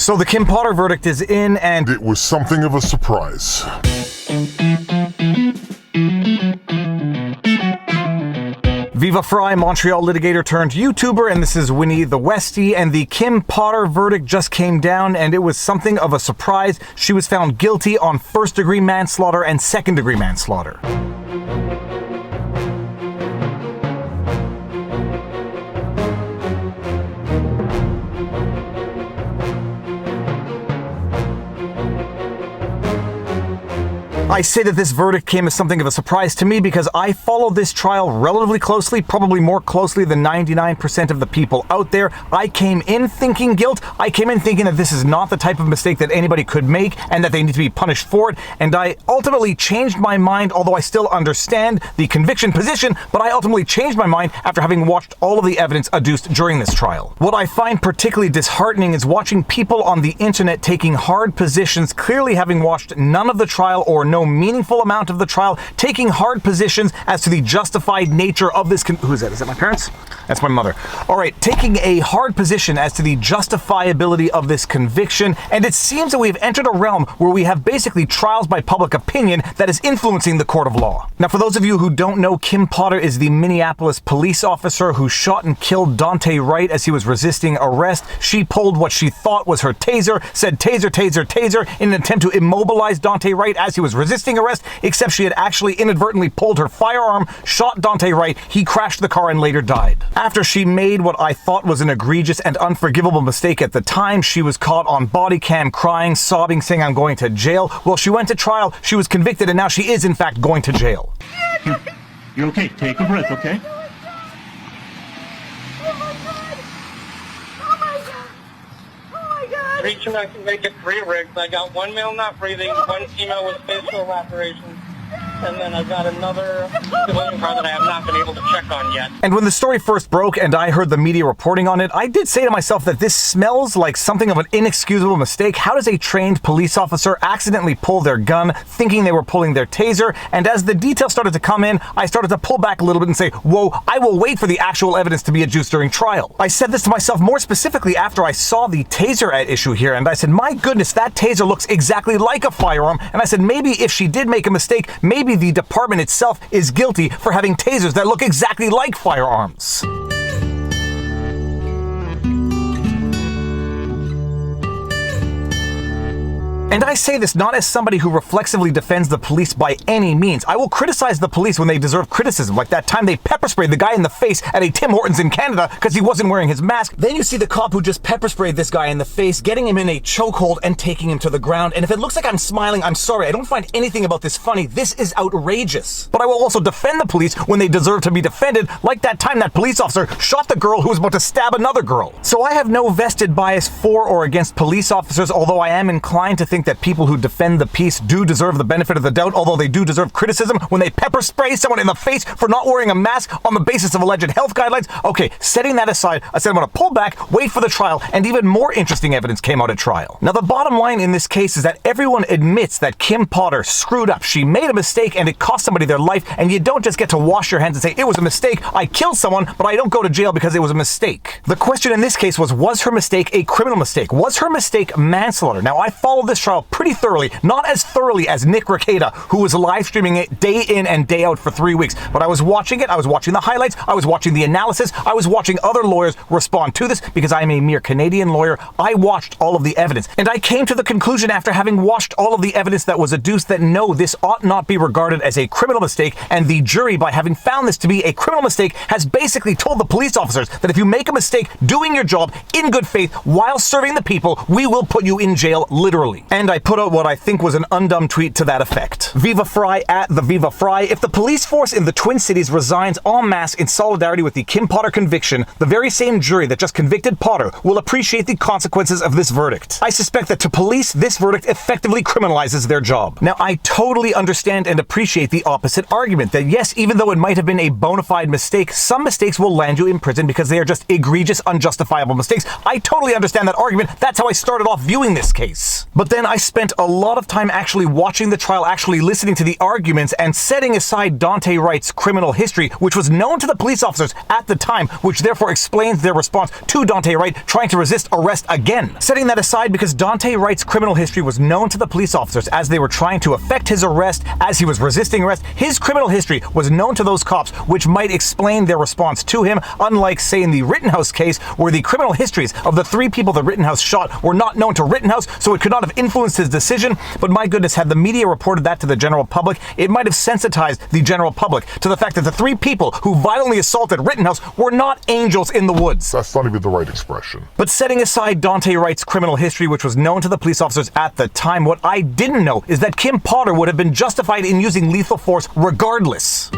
So the Kim Potter verdict is in, and it was something of a surprise. Viva Frei, Montreal litigator turned YouTuber, and this is Winnie the Westie, and the Kim Potter verdict just came down, and it was something of a surprise. She was found guilty on first-degree manslaughter and second-degree manslaughter. I say that this verdict came as something of a surprise to me because I followed this trial relatively closely, probably more closely than 99% of the people out there. I came in thinking guilt. I came in thinking that this is not the type of mistake that anybody could make and that they need to be punished for it. And I ultimately changed my mind, although I still understand the conviction position, but I ultimately changed my mind after having watched all of the evidence adduced during this trial. What I find particularly disheartening is watching people on the internet taking hard positions, clearly having watched none of the trial or no meaningful amount of the trial, taking hard positions as to the justified nature of this who's that? Is that my parents? That's my mother. All right, taking a hard position as to the justifiability of this conviction, and it seems that we've entered a realm where we have basically trials by public opinion that is influencing the court of law. Now, for those of you who don't know, Kim Potter is the Minneapolis police officer who shot and killed Daunte Wright as he was resisting arrest. She pulled what she thought was her taser, said taser, taser, taser, in an attempt to immobilize Daunte Wright as he was resisting arrest, except she had actually inadvertently pulled her firearm, shot Daunte Wright, he crashed the car and later died. After she made what I thought was an egregious and unforgivable mistake at the time, she was caught on body cam crying, sobbing, saying, "I'm going to jail." Well, she went to trial, she was convicted, and now she is in fact going to jail. You're okay, take a breath, okay? Reaching back to make it 3 rigs. I got 1 male not breathing, 1 female with facial lacerations, and then I've got another civilian car that I have not been able to check on yet. And when the story first broke and I heard the media reporting on it, I did say to myself that this smells like something of an inexcusable mistake. How does a trained police officer accidentally pull their gun thinking they were pulling their taser? And as the details started to come in, I started to pull back a little bit and say, whoa, I will wait for the actual evidence to be adduced during trial. I said this to myself more specifically after I saw the taser at issue here, and I said, my goodness, that taser looks exactly like a firearm. And I said, maybe if she did make a mistake, maybe the department itself is guilty for having tasers that look exactly like firearms. And I say this not as somebody who reflexively defends the police by any means. I will criticize the police when they deserve criticism, like that time they pepper sprayed the guy in the face at a Tim Hortons in Canada because he wasn't wearing his mask. Then you see the cop who just pepper sprayed this guy in the face, getting him in a chokehold and taking him to the ground. And if it looks like I'm smiling, I'm sorry. I don't find anything about this funny. This is outrageous. But I will also defend the police when they deserve to be defended, like that time that police officer shot the girl who was about to stab another girl. So I have no vested bias for or against police officers, although I am inclined to think that people who defend the peace do deserve the benefit of the doubt, although they do deserve criticism when they pepper spray someone in the face for not wearing a mask on the basis of alleged health guidelines. Okay, setting that aside, I said I'm going to pull back, wait for the trial, and even more interesting evidence came out at trial. Now, the bottom line in this case is that everyone admits that Kim Potter screwed up. She made a mistake and it cost somebody their life, and you don't just get to wash your hands and say, it was a mistake, I killed someone, but I don't go to jail because it was a mistake. The question in this case was her mistake a criminal mistake? Was her mistake manslaughter? Now, I followed this trial pretty thoroughly, not as thoroughly as Nick Rekieta, who was live streaming it day in and day out for 3 weeks, but I was watching it, I was watching the highlights, I was watching the analysis, I was watching other lawyers respond to this because I am a mere Canadian lawyer. I watched all of the evidence, and I came to the conclusion after having watched all of the evidence that was adduced that no, this ought not be regarded as a criminal mistake, and the jury, by having found this to be a criminal mistake, has basically told the police officers that if you make a mistake doing your job in good faith while serving the people, we will put you in jail, literally. And I put out what I think was an undumb tweet to that effect. Viva Frei at the Viva Frei. If the police force in the Twin Cities resigns en masse in solidarity with the Kim Potter conviction, the very same jury that just convicted Potter will appreciate the consequences of this verdict. I suspect that to police, this verdict effectively criminalizes their job. Now, I totally understand and appreciate the opposite argument that yes, even though it might have been a bona fide mistake, some mistakes will land you in prison because they are just egregious, unjustifiable mistakes. I totally understand that argument. That's how I started off viewing this case. But then then I spent a lot of time actually watching the trial, actually listening to the arguments, and setting aside Daunte Wright's criminal history, which was known to the police officers at the time, which therefore explains their response to Daunte Wright trying to resist arrest again. Setting that aside because Daunte Wright's criminal history was known to the police officers as they were trying to effect his arrest, as he was resisting arrest, his criminal history was known to those cops, which might explain their response to him, unlike, say, in the Rittenhouse case, where the criminal histories of the 3 people that Rittenhouse shot were not known to Rittenhouse, so it could not have influenced his decision. But my goodness, had the media reported that to the general public, it might have sensitized the general public to the fact that the 3 people who violently assaulted Rittenhouse were not angels in the woods. That's not even the right expression. But setting aside Daunte Wright's criminal history, which was known to the police officers at the time, what I didn't know is that Kim Potter would have been justified in using lethal force regardless.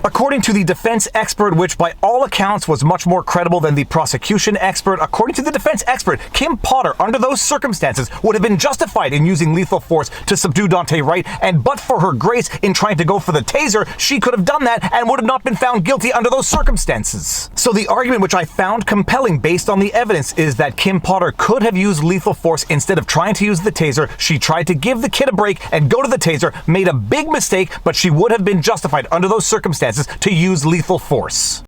According to the defense expert, which by all accounts was much more credible than the prosecution expert, according to the defense expert, Kim Potter, under those circumstances, would have been justified in using lethal force to subdue Daunte Wright, and but for her grace in trying to go for the taser, she could have done that and would have not been found guilty under those circumstances. So the argument which I found compelling based on the evidence is that Kim Potter could have used lethal force instead of trying to use the taser. She tried to give the kid a break and go to the taser, made a big mistake, but she would have been justified under those circumstances to use lethal force.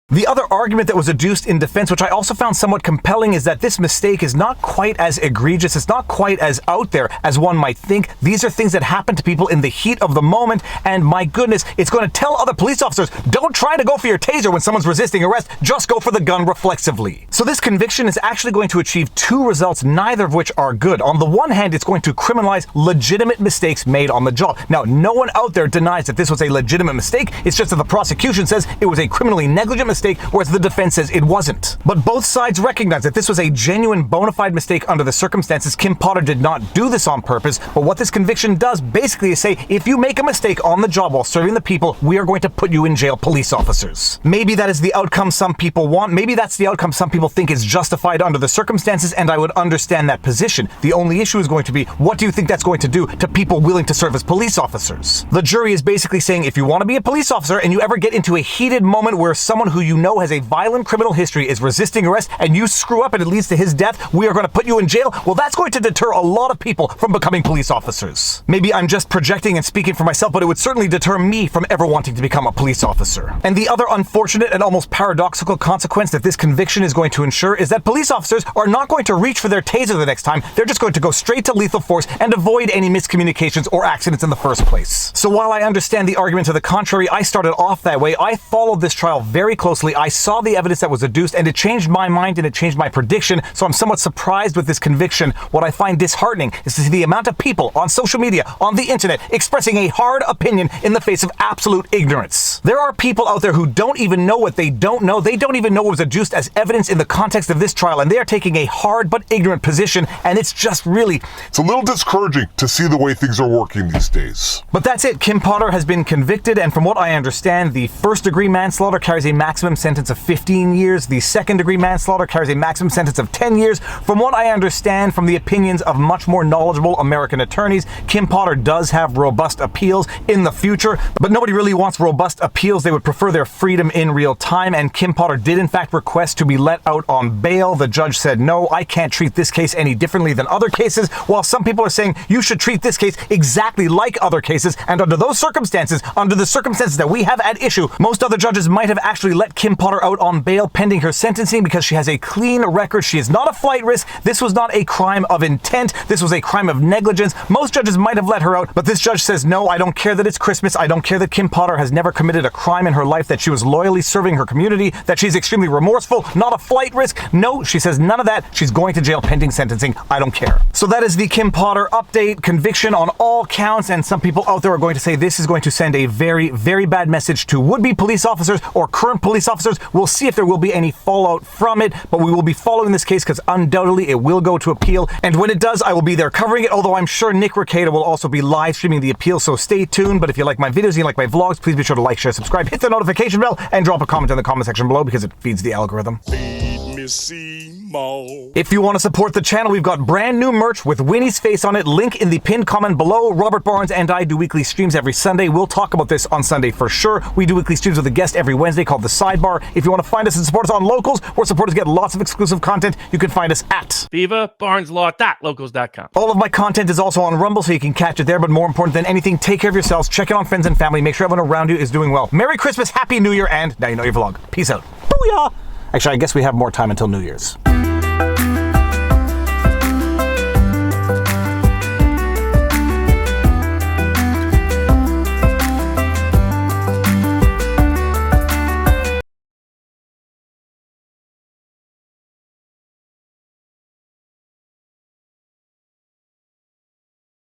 The other argument that was adduced in defense, which I also found somewhat compelling, is that this mistake is not quite as egregious, it's not quite as out there as one might think. These are things that happen to people in the heat of the moment, and my goodness, it's going to tell other police officers, don't try to go for your taser when someone's resisting arrest, just go for the gun reflexively. So this conviction is actually going to achieve 2 results, neither of which are good. On the one hand, it's going to criminalize legitimate mistakes made on the job. Now, no one out there denies that this was a legitimate mistake, it's just that the prosecution says it was a criminally negligent mistake, whereas the defense says it wasn't. But both sides recognize that this was a genuine bona fide mistake under the circumstances. Kim Potter did not do this on purpose, but what this conviction does basically is say, if you make a mistake on the job while serving the people, we are going to put you in jail, police officers. Maybe that is the outcome some people want, maybe that's the outcome some people think is justified under the circumstances, and I would understand that position. The only issue is going to be, what do you think that's going to do to people willing to serve as police officers? The jury is basically saying, if you want to be a police officer and you ever get into a heated moment where someone who you know has a violent criminal history is resisting arrest and you screw up and it leads to his death, we are going to put you in jail. Well, that's going to deter a lot of people from becoming police officers. Maybe I'm just projecting and speaking for myself, but it would certainly deter me from ever wanting to become a police officer. And the other unfortunate and almost paradoxical consequence that this conviction is going to ensure is that police officers are not going to reach for their taser the next time. They're just going to go straight to lethal force and avoid any miscommunications or accidents in the first place. So while I understand the argument to the contrary, I started off that way. I followed this trial very closely. I saw the evidence that was adduced, and it changed my mind and it changed my prediction, so I'm somewhat surprised with this conviction. What I find disheartening is to see the amount of people on social media, on the internet, expressing a hard opinion in the face of absolute ignorance. There are people out there who don't even know what they don't know. They don't even know what was adduced as evidence in the context of this trial, and they are taking a hard but ignorant position, and it's just really... It's a little discouraging to see the way things are working these days. But that's it. Kim Potter has been convicted, and from what I understand, the first-degree manslaughter carries a maximum sentence of 15 years. The second-degree manslaughter carries a maximum sentence of 10 years. From what I understand from the opinions of much more knowledgeable American attorneys, Kim Potter does have robust appeals in the future, but nobody really wants robust appeals. They would prefer their freedom in real time, and Kim Potter did in fact request to be let out on bail. The judge said, no, I can't treat this case any differently than other cases, while some people are saying you should treat this case exactly like other cases, and under those circumstances, under the circumstances that we have at issue, most other judges might have actually let Kim Potter out on bail pending her sentencing because she has a clean record. She is not a flight risk. This was not a crime of intent. This was a crime of negligence. Most judges might have let her out, but this judge says, no, I don't care that it's Christmas. I don't care that Kim Potter has never committed a crime in her life, that she was loyally serving her community, that she's extremely remorseful, not a flight risk. No, she says none of that. She's going to jail pending sentencing. I don't care. So that is the Kim Potter update, conviction on all counts, and some people out there are going to say this is going to send a very, very bad message to would-be police officers or current police officers. We'll see if there will be any fallout from it, but we will be following this case because undoubtedly it will go to appeal, and when it does, I will be there covering it, although I'm sure Nick Rekieta will also be live streaming the appeal, so stay tuned. But if you like my videos and you like my vlogs, please be sure to like, share, subscribe, hit the notification bell, and drop a comment in the comment section below because it feeds the algorithm. Feed me Bellissimo. If you want to support the channel, we've got brand new merch with Winnie's face on it. Link in the pinned comment below. Robert Barnes and I do weekly streams every Sunday. We'll talk about this on Sunday for sure. We do weekly streams with a guest every Wednesday called The Sidebar. If you want to find us and support us on Locals, where supporters get lots of exclusive content, you can find us at VivaBarnesLaw.locals.com. all of my content is also on Rumble, so you can catch it there. But more important than anything, take care of yourselves, check in on friends and family, make sure everyone around you is doing well. Merry Christmas, Happy New Year, and now you know your vlog. Peace out. Booyah! Actually, I guess we have more time until New Year's.